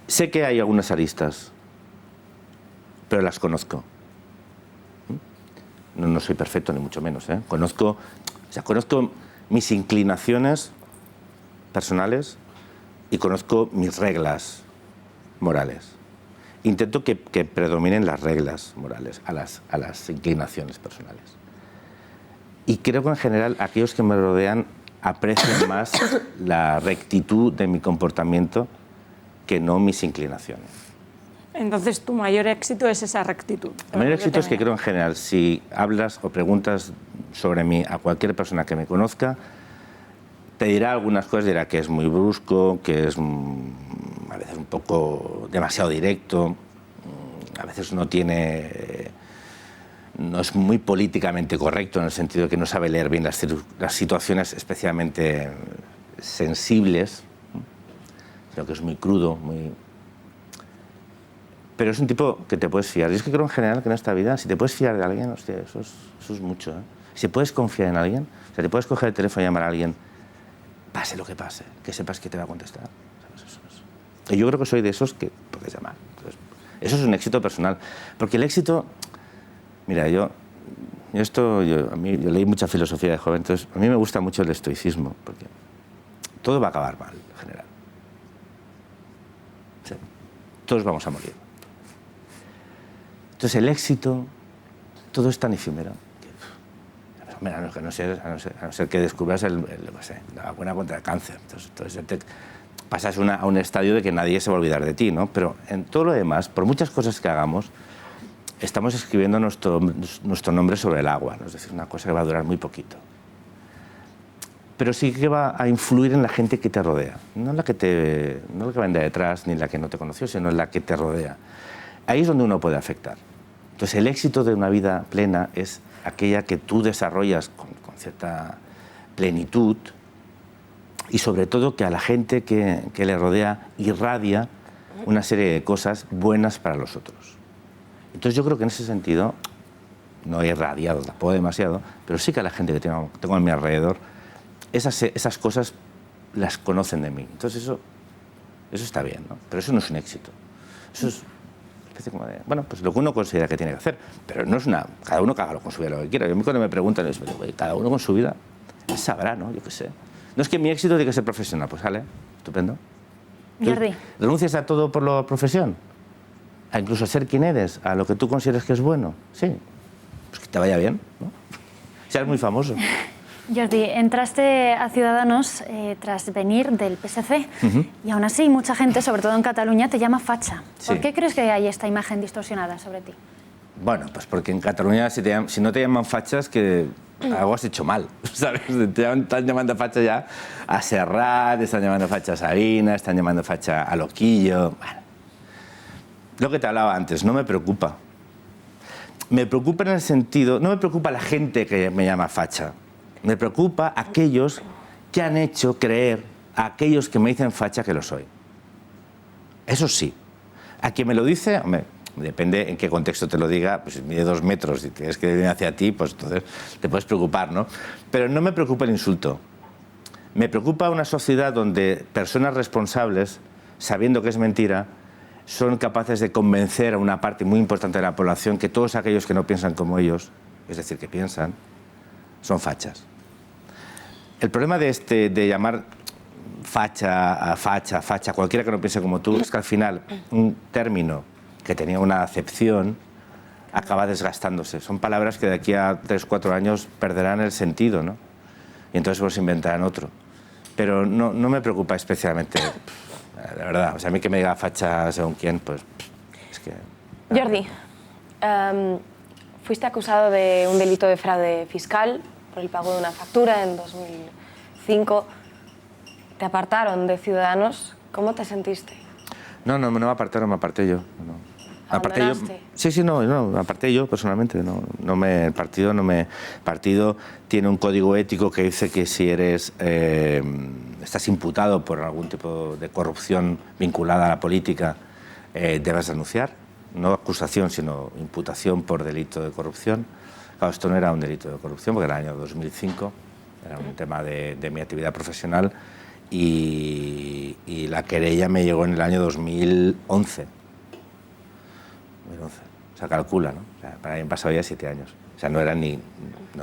Sé que hay algunas aristas, pero las conozco. No soy perfecto, ni mucho menos. Conozco mis inclinaciones personales y conozco mis reglas morales. Intento que predominen las reglas morales a las inclinaciones personales. Y creo que en general aquellos que me rodean aprecian más la rectitud de mi comportamiento que no mis inclinaciones. Entonces, tu mayor éxito es esa rectitud. El mayor éxito es que creo en general, si hablas o preguntas sobre mí a cualquier persona que me conozca, te dirá algunas cosas, dirá que es muy brusco, que es a veces un poco demasiado directo, a veces no es muy políticamente correcto en el sentido de que no sabe leer bien las situaciones especialmente sensibles, sino que es muy crudo, pero es un tipo que te puedes fiar. Yo es que creo en general que en esta vida, si te puedes fiar de alguien, hostia, eso es mucho. Si puedes confiar en alguien, o sea, te puedes coger el teléfono y llamar a alguien, pase lo que pase, que sepas que te va a contestar. Y yo creo que soy de esos que puedes llamar. Entonces, eso es un éxito personal. Porque el éxito... Mira, yo leí mucha filosofía de joven, entonces a mí me gusta mucho el estoicismo, porque todo va a acabar mal, en general. O sea, todos vamos a morir. Entonces el éxito, todo es tan efímero. A no ser que descubras la vacuna contra el cáncer. Entonces pasas a un estadio de que nadie se va a olvidar de ti, ¿no? Pero en todo lo demás, por muchas cosas que hagamos, estamos escribiendo nuestro nombre sobre el agua, ¿no? Es decir, una cosa que va a durar muy poquito. Pero sí que va a influir en la gente que te rodea, no la que vende detrás ni la que no te conoció, sino en la que te rodea. Ahí es donde uno puede afectar. Entonces el éxito de una vida plena es aquella que tú desarrollas con cierta plenitud y sobre todo que a la gente que le rodea irradia una serie de cosas buenas para los otros. Entonces yo creo que en ese sentido, no he irradiado tampoco demasiado, pero sí que a la gente que tengo a mi alrededor, esas cosas las conocen de mí. Entonces eso está bien, ¿no? Pero eso no es un éxito. Eso es como de, bueno, pues lo que uno considera que tiene que hacer, pero no es cada uno que haga con su vida lo que quiera. Yo cuando me preguntan, cada uno con su vida, él sabrá, ¿no? Yo qué sé. No es que mi éxito tiene que ser profesional, pues sale, estupendo. Jordi. ¿Renuncias a todo por la profesión? A incluso ser quien eres, a lo que tú consideres que es bueno. Sí, pues que te vaya bien, ¿no? Seas muy famoso. Jordi, entraste a Ciudadanos tras venir del PSC y aún así mucha gente, sobre todo en Cataluña, te llama facha. Sí. ¿Por qué crees que hay esta imagen distorsionada sobre ti? Bueno, pues porque en Cataluña si no te llaman facha es que algo has hecho mal, ¿sabes? Están llamando facha ya a Serrat, están llamando facha a Sabina, están llamando facha a Loquillo. Bueno, lo que te hablaba antes, no me preocupa. Me preocupa en el sentido, no me preocupa la gente que me llama facha. Me preocupa aquellos que han hecho creer a aquellos que me dicen facha que lo soy. Eso sí. A quien me lo dice, hombre, depende en qué contexto te lo diga, pues si mide 2 metros y tienes que venir hacia ti, pues entonces te puedes preocupar, ¿no? Pero no me preocupa el insulto. Me preocupa una sociedad donde personas responsables, sabiendo que es mentira, son capaces de convencer a una parte muy importante de la población que todos aquellos que no piensan como ellos, es decir, que piensan, son fachas. El problema de llamar facha, cualquiera que no piense como tú, es que al final un término que tenía una acepción acaba desgastándose. Son palabras que de aquí a 3 o 4 años perderán el sentido, ¿no? Y entonces pues inventarán otro. Pero no me preocupa especialmente, de verdad. O sea, a mí que me diga facha según quién, pues es que... Jordi, fuiste acusado de un delito de fraude fiscal por el pago de una factura en 2005. Te apartaron de Ciudadanos. ¿Cómo te sentiste? No me apartaron, me aparté yo. No. aparte yo, sí, no, aparte yo personalmente, el partido tiene un código ético que dice que si estás imputado por algún tipo de corrupción vinculada a la política, debes denunciar, no acusación, sino imputación por delito de corrupción. Claro, esto no era un delito de corrupción porque era el año 2005, era un tema de mi actividad profesional y la querella me llegó en el año 2011. O sea, calcula, ¿no? O sea, para mí han pasado ya 7 años. O sea, no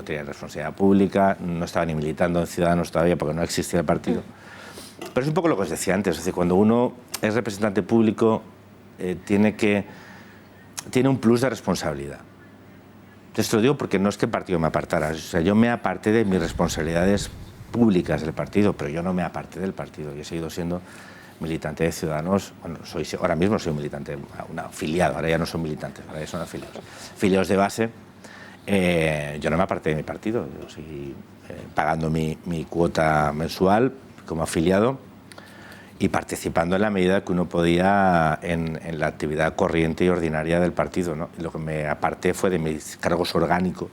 tenía responsabilidad pública, no estaba ni militando en Ciudadanos todavía porque no existía el partido. Pero es un poco lo que os decía antes, es decir, cuando uno es representante público tiene un plus de responsabilidad. Esto lo digo porque no es que el partido me apartara, o sea, yo me aparté de mis responsabilidades públicas del partido, pero yo no me aparté del partido, yo he seguido siendo militante de Ciudadanos, bueno, ahora mismo soy un militante, un afiliado, ahora ya no son militantes, ahora ya son afiliados. Afiliados de base, yo no me aparté de mi partido, yo seguí pagando mi cuota mensual como afiliado y participando en la medida que uno podía en la actividad corriente y ordinaria del partido, ¿no? Y lo que me aparté fue de mis cargos orgánicos.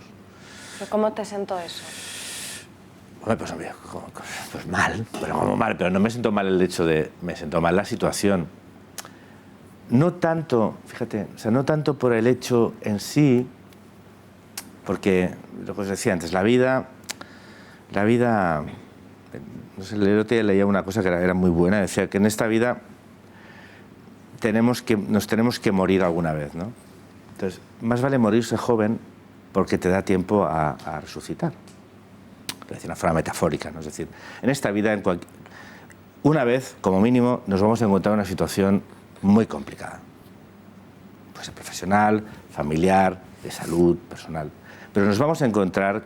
¿Pero cómo te sentó eso? Pues mal, pero no me sentó mal el hecho me sentó mal la situación. No tanto, fíjate, o sea, no tanto por el hecho en sí, porque lo que os decía antes, la vida, no sé, el otro día leía una cosa que era muy buena, decía que en esta vida nos tenemos que morir alguna vez, ¿no? Entonces, más vale morirse joven porque te da tiempo a resucitar. De una forma metafórica, ¿no? Es decir, en esta vida, una vez, como mínimo, nos vamos a encontrar en una situación muy complicada. Puede ser profesional, familiar, de salud, personal. Pero nos vamos a encontrar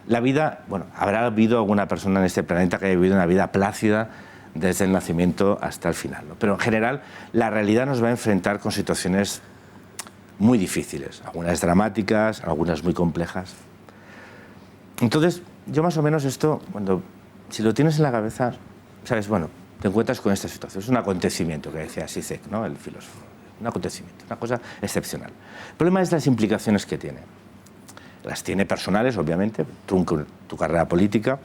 la vida, bueno, habrá habido alguna persona en este planeta que haya vivido una vida plácida desde el nacimiento hasta el final, ¿no? Pero en general, la realidad nos va a enfrentar con situaciones muy difíciles, algunas dramáticas, algunas muy complejas. Entonces, yo más o menos esto, si lo tienes en la cabeza, sabes, bueno, te encuentras con esta situación. Es un acontecimiento, que decía Zizek, ¿no? El filósofo. Un acontecimiento, una cosa excepcional. El problema es las implicaciones que tiene. Las tiene personales, obviamente, tu carrera política,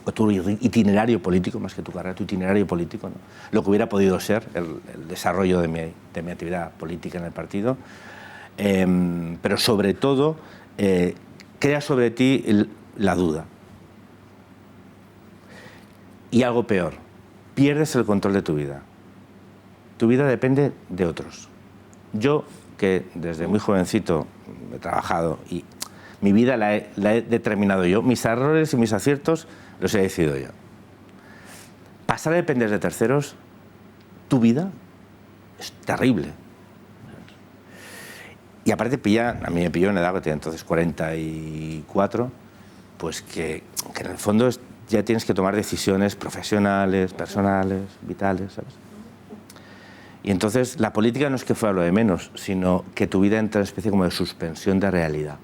o tu itinerario político, más que tu carrera, tu itinerario político, ¿no? Lo que hubiera podido ser el desarrollo de mi actividad política en el partido, pero sobre todo crea sobre ti la duda. Y algo peor, pierdes el control de tu vida. Tu vida depende de otros. Yo, que desde muy jovencito he trabajado y mi vida la he determinado yo, mis errores y mis aciertos los he decidido yo. Pasar a depender de terceros, tu vida es terrible. Y aparte a mí me pilló en edad que tenía entonces 44, pues que en el fondo ya tienes que tomar decisiones profesionales, personales, vitales, ¿sabes? Y entonces la política no es que fuera lo de menos, sino que tu vida entra en una especie como de suspensión de realidad.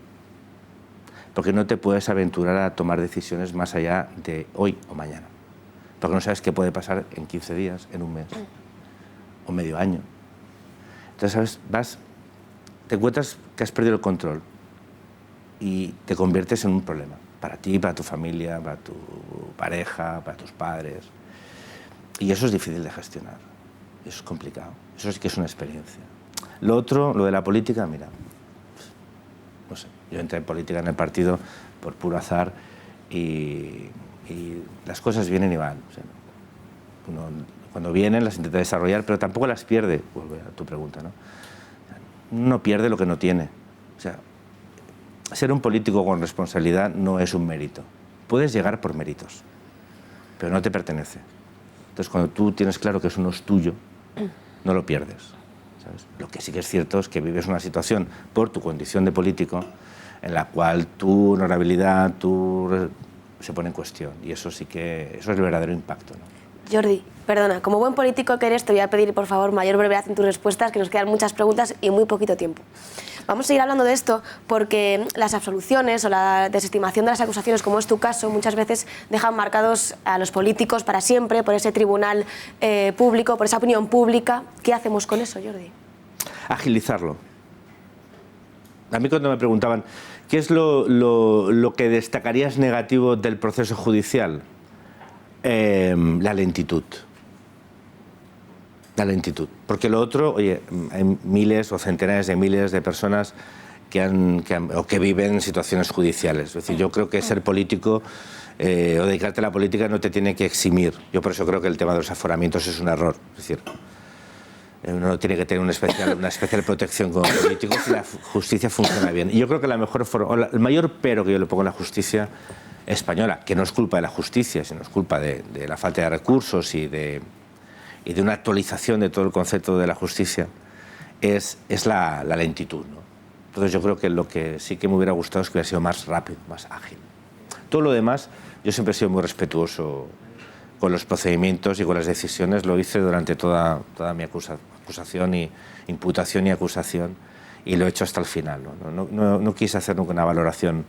Porque no te puedes aventurar a tomar decisiones más allá de hoy o mañana. Porque no sabes qué puede pasar en 15 días, en un mes, o medio año. Entonces, ¿sabes? Te encuentras que has perdido el control y te conviertes en un problema. Para ti, para tu familia, para tu pareja, para tus padres. Y eso es difícil de gestionar. Eso es complicado. Eso sí que es una experiencia. Lo otro, lo de la política, mira, no sé, yo entré en política en el partido por puro azar y las cosas vienen y van. O sea, uno, cuando vienen las intenta desarrollar, pero tampoco las pierde. Vuelvo a tu pregunta, ¿no? No pierde lo que no tiene. O sea, ser un político con responsabilidad no es un mérito. Puedes llegar por méritos, pero no te pertenece. Entonces, cuando tú tienes claro que eso no es tuyo, no lo pierdes, ¿sabes? Lo que sí que es cierto es que vives una situación por tu condición de político en la cual tu honorabilidad se pone en cuestión. Y eso sí que eso es el verdadero impacto, ¿no? Jordi, perdona, como buen político que eres, te voy a pedir, por favor, mayor brevedad en tus respuestas, que nos quedan muchas preguntas y muy poquito tiempo. Vamos a seguir hablando de esto porque las absoluciones o la desestimación de las acusaciones, como es tu caso, muchas veces dejan marcados a los políticos para siempre por ese tribunal público, por esa opinión pública. ¿Qué hacemos con eso, Jordi? agilizarlo. A mí cuando me preguntaban, ¿qué es lo que destacarías negativo del proceso judicial? La lentitud. La lentitud. Porque lo otro, oye, hay miles o centenares de miles de personas que viven en situaciones judiciales. Es decir, yo creo que ser político o dedicarte a la política no te tiene que eximir. Yo por eso creo que el tema de los aforamientos es un error. Es decir, uno tiene que tener una especial protección como político si la justicia funciona bien. Y yo creo que la mejor forma, el mayor pero que yo le pongo a la justicia española, que no es culpa de la justicia, sino es culpa de la falta de recursos y de una actualización de todo el concepto de la justicia, es la lentitud, ¿no? Entonces yo creo que lo que sí que me hubiera gustado es que hubiera sido más rápido, más ágil. Todo lo demás, yo siempre he sido muy respetuoso con los procedimientos y con las decisiones. Lo hice durante toda mi acusación y imputación y acusación, y lo he hecho hasta el final, ¿no? No quise hacer nunca una valoración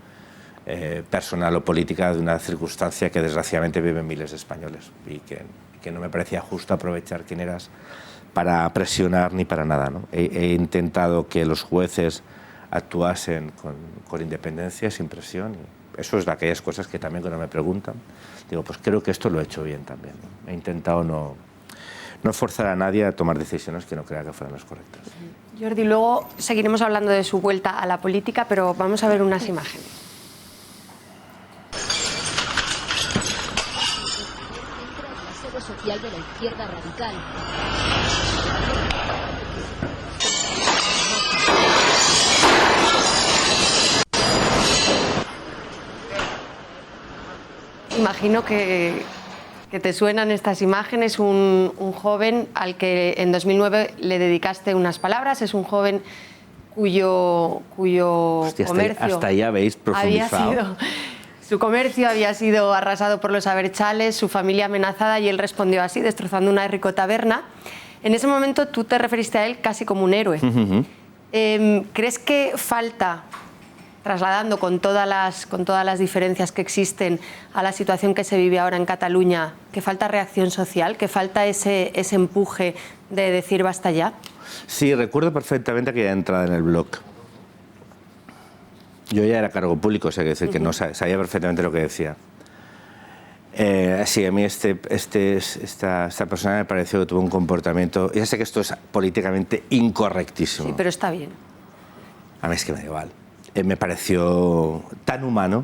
personal o política de una circunstancia que desgraciadamente viven miles de españoles y que no me parecía justo aprovechar quién eras para presionar ni para nada, ¿no? He intentado que los jueces actuasen con independencia, sin presión, y eso es de aquellas cosas que también cuando me preguntan digo, pues creo que esto lo he hecho bien también, ¿no? He intentado no forzar a nadie a tomar decisiones que no crea que fueran las correctas. Jordi, luego seguiremos hablando de su vuelta a la política, pero vamos a ver unas imágenes. Social de la izquierda radical. Imagino que te suenan estas imágenes, un joven al que en 2009 le dedicaste unas palabras, es un joven cuyo comercio hasta ahí habéis profundizado. Su comercio había sido arrasado por los abertzales, su familia amenazada, y él respondió así, destrozando una rico taberna. En ese momento tú te referiste a él casi como un héroe. ¿Crees que falta, trasladando con todas las diferencias que existen a la situación que se vive ahora en Cataluña, que falta reacción social, que falta ese empuje de decir basta ya? Sí, recuerdo perfectamente aquella entrada en el blog. Yo ya era cargo público, o sea, que decir que no sabía perfectamente lo que decía. Sí, a mí esta persona me pareció que tuvo un comportamiento... Ya sé que esto es políticamente incorrectísimo. Sí, pero está bien. A mí es que me da igual. Me pareció tan humano,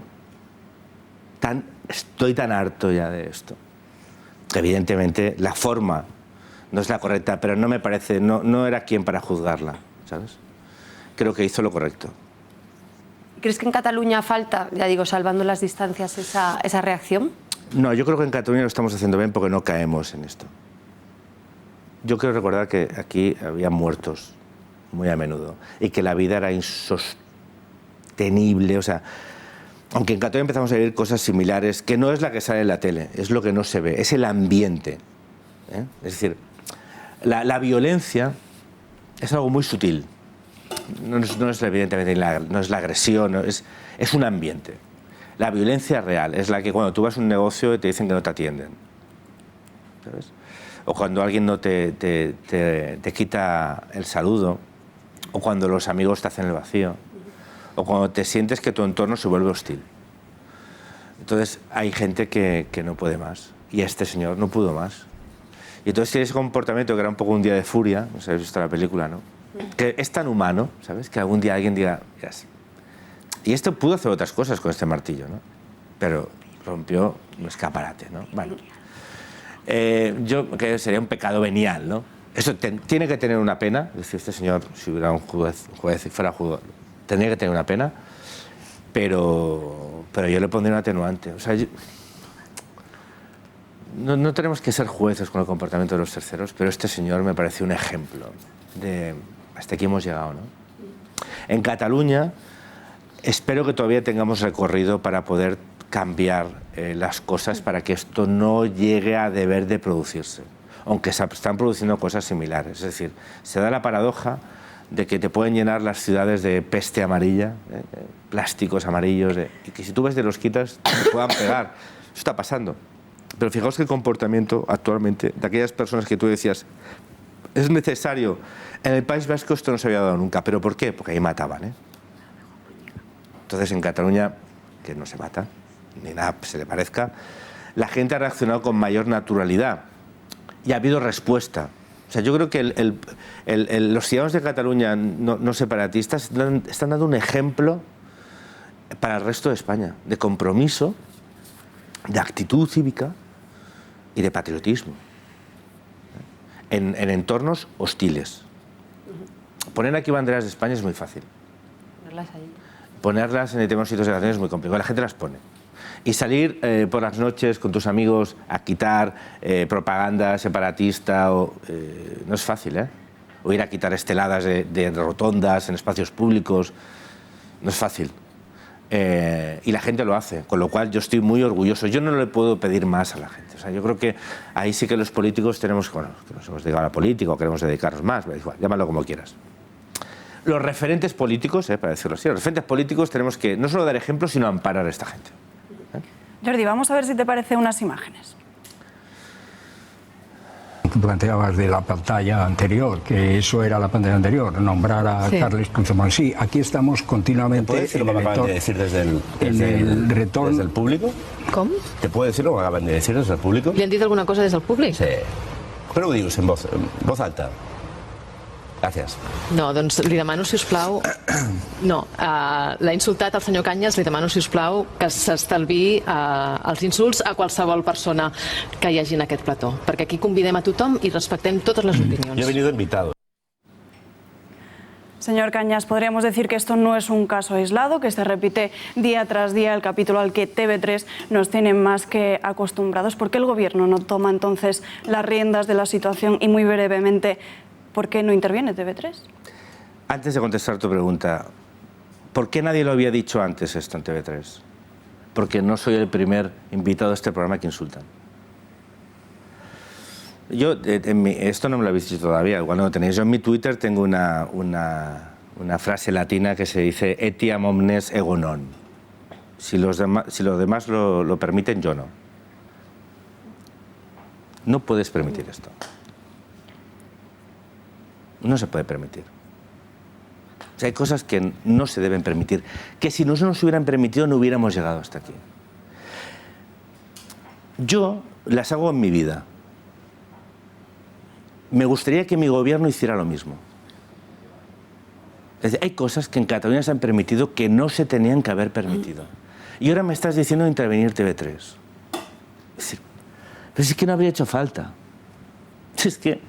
estoy tan harto ya de esto, que evidentemente la forma no es la correcta, pero no me parece, no era quien para juzgarla, ¿sabes? Creo que hizo lo correcto. ¿Crees que en Cataluña falta, ya digo, salvando las distancias, esa reacción? No, yo creo que en Cataluña lo estamos haciendo bien porque no caemos en esto. Yo quiero recordar que aquí había muertos muy a menudo y que la vida era insostenible. O sea, aunque en Cataluña empezamos a vivir cosas similares, que no es la que sale en la tele, es lo que no se ve, es el ambiente. Es decir, la violencia es algo muy sutil. No es evidentemente no es la agresión, es un ambiente. La violencia real es la que cuando tú vas a un negocio y te dicen que no te atienden, ¿sabes? O cuando alguien no te quita el saludo, o cuando los amigos te hacen el vacío, o cuando te sientes que tu entorno se vuelve hostil. Entonces hay gente que no puede más, y este señor no pudo más. Y entonces tiene ese comportamiento que era un poco un día de furia, no sé si habéis visto la película, ¿no? Que es tan humano, ¿sabes? Que algún día alguien diga... Y esto pudo hacer otras cosas con este martillo, ¿no? Pero rompió un escaparate, ¿no? Bueno, yo creo que sería un pecado venial, ¿no? Eso tiene que tener una pena. Es decir, este señor, si hubiera un juez y fuera juzgado, tendría que tener una pena, pero yo le pondría un atenuante. O sea, no tenemos que ser jueces con el comportamiento de los terceros, pero este señor me pareció un ejemplo de... Hasta aquí hemos llegado, ¿no? En Cataluña espero que todavía tengamos recorrido para poder cambiar las cosas para que esto no llegue a deber de producirse, aunque se están produciendo cosas similares. Es decir, se da la paradoja de que te pueden llenar las ciudades de peste amarilla, plásticos amarillos, y que si tú ves de los quitas te puedan pegar. Eso está pasando. Pero fijaos que el comportamiento actualmente de aquellas personas que tú decías Es necesario. En el País Vasco esto no se había dado nunca. ¿Pero por qué? Porque ahí mataban, ¿eh? Entonces en Cataluña, que no se mata, ni nada se le parezca, la gente ha reaccionado con mayor naturalidad y ha habido respuesta. O sea, yo creo que los ciudadanos de Cataluña no separatistas están dando un ejemplo para el resto de España, de compromiso, de actitud cívica y de patriotismo en entornos hostiles. Poner aquí banderas de España es muy fácil. Ponerlas en determinados sitios de la nación es muy complicado. La gente las pone. Y salir por las noches con tus amigos a quitar propaganda separatista no es fácil, ¿eh? O ir a quitar esteladas de rotondas en espacios públicos, no es fácil. Y la gente lo hace, con lo cual yo estoy muy orgulloso. Yo no le puedo pedir más a la gente. O sea, yo creo que ahí sí que los políticos tenemos, bueno, que nos hemos dedicado a la política o queremos dedicarnos más, pero igual, llámalo como quieras. Los referentes políticos, para decirlo así, los referentes políticos tenemos que no solo dar ejemplos, sino amparar a esta gente. Jordi, vamos a ver si te parece unas imágenes. Tú planteabas de la pantalla anterior, que eso era la pantalla anterior, nombrar a Carles Puigdemont. Sí, aquí estamos continuamente. ¿Te puedo decir lo que me acaban de decir desde el público? Com? ¿Te puedo decir lo que acaban de decir desde el público? Li han dit alguna cosa des del públic? Sí. Però ho dius en voz alta. Gràcies. No, doncs li demano, si us plau... No, l'ha insultat el senyor Cañas, li demano, si us plau, que s'estalviï els insults a qualsevol persona que hi hagi en aquest plató, perquè aquí convidem a tothom i respectem totes les opinions. Yo he venido invitado. Señor Cañas, podríamos decir que esto no es un caso aislado, que se repite día tras día, el capítulo al que TV3 nos tiene más que acostumbrados. ¿Por qué el gobierno no toma entonces las riendas de la situación? Y muy brevemente, ¿por qué no interviene TV3? Antes de contestar tu pregunta, ¿por qué nadie lo había dicho antes esto en TV3? Porque no soy el primer invitado a este programa que insultan. Yo, esto no me lo habéis dicho todavía, igual no lo tenéis. Yo en mi Twitter tengo una frase latina que se dice etiam omnes ego non. Si los demás lo permiten, yo no. No puedes permitir esto. No se puede permitir. O sea, hay cosas que no se deben permitir, que si no se nos hubieran permitido no hubiéramos llegado hasta aquí. Yo las hago en mi vida. Me gustaría que mi gobierno hiciera lo mismo. Es decir, hay cosas que en Cataluña se han permitido que no se tenían que haber permitido. Y ahora me estás diciendo intervenir TV3. Es decir, pero es que no habría hecho falta. Es que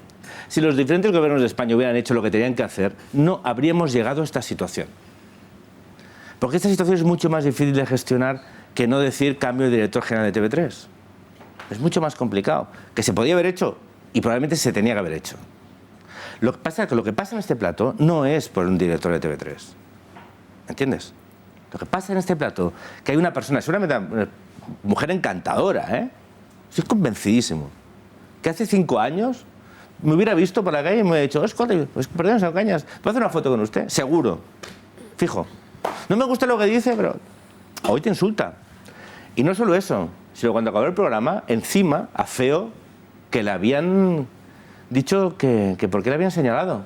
si los diferentes gobiernos de España hubieran hecho lo que tenían que hacer, no habríamos llegado a esta situación. Porque esta situación es mucho más difícil de gestionar que no decir cambio de director general de TV3. Es mucho más complicado. Que se podía haber hecho y probablemente se tenía que haber hecho. Lo que pasa es que lo que pasa en este plato no es por un director de TV3. ¿Entiendes? Lo que pasa en este plato que hay una persona, seguramente una mujer encantadora, ¿eh? Estoy convencidísimo. Que hace 5 años me hubiera visto por la calle y me hubiera dicho, pues perdón, señor Cañas, ¿puedo hacer una foto con usted? Seguro. Fijo. No me gusta lo que dice, pero hoy te insulta. Y no solo eso, sino cuando acabó el programa, encima afeó que le habían dicho que por qué le habían señalado.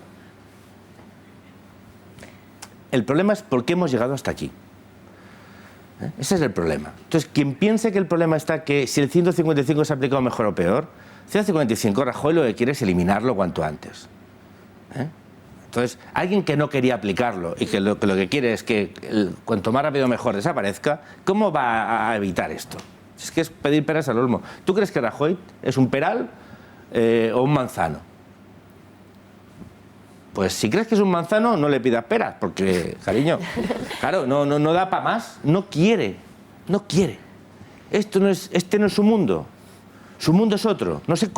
El problema es por qué hemos llegado hasta aquí. Ese es el problema. Entonces, quien piense que el problema está que si el 155 se ha aplicado mejor o peor, 155, Rajoy lo que quiere es eliminarlo cuanto antes. Entonces, alguien que no quería aplicarlo y que lo que quiere es que cuanto más rápido mejor desaparezca, ¿cómo va a evitar esto? Es que es pedir peras al olmo. ¿Tú crees que Rajoy es un peral o un manzano? Pues si crees que es un manzano, no le pidas peras, porque, cariño, claro, no da para más. No quiere. Este no es su mundo. Su mundo es otro. No sé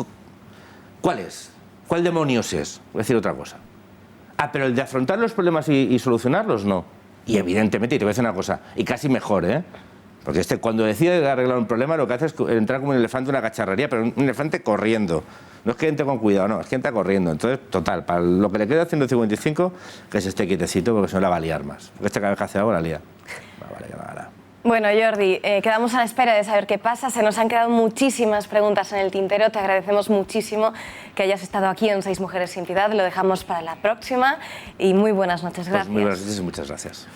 cuál es. ¿Cuál demonios es? Voy a decir otra cosa. Pero el de afrontar los problemas y solucionarlos, no. Y evidentemente, y te voy a decir una cosa, y casi mejor, ¿eh? Porque cuando decide arreglar un problema, lo que hace es entrar como un elefante en una cacharrería, pero un elefante corriendo. No es que entre con cuidado, no, es que entra corriendo. Entonces, total, para lo que le queda haciendo 155, que se esté quietecito, porque si no la va a liar más. Porque esta cada vez que hace algo la lía. Vale, que la hará. Bueno, Jordi, quedamos a la espera de saber qué pasa. Se nos han quedado muchísimas preguntas en el tintero. Te agradecemos muchísimo que hayas estado aquí en 6 Mujeres sin Piedad. Lo dejamos para la próxima y muy buenas noches. Gracias. Pues muy buenas noches y muchas gracias.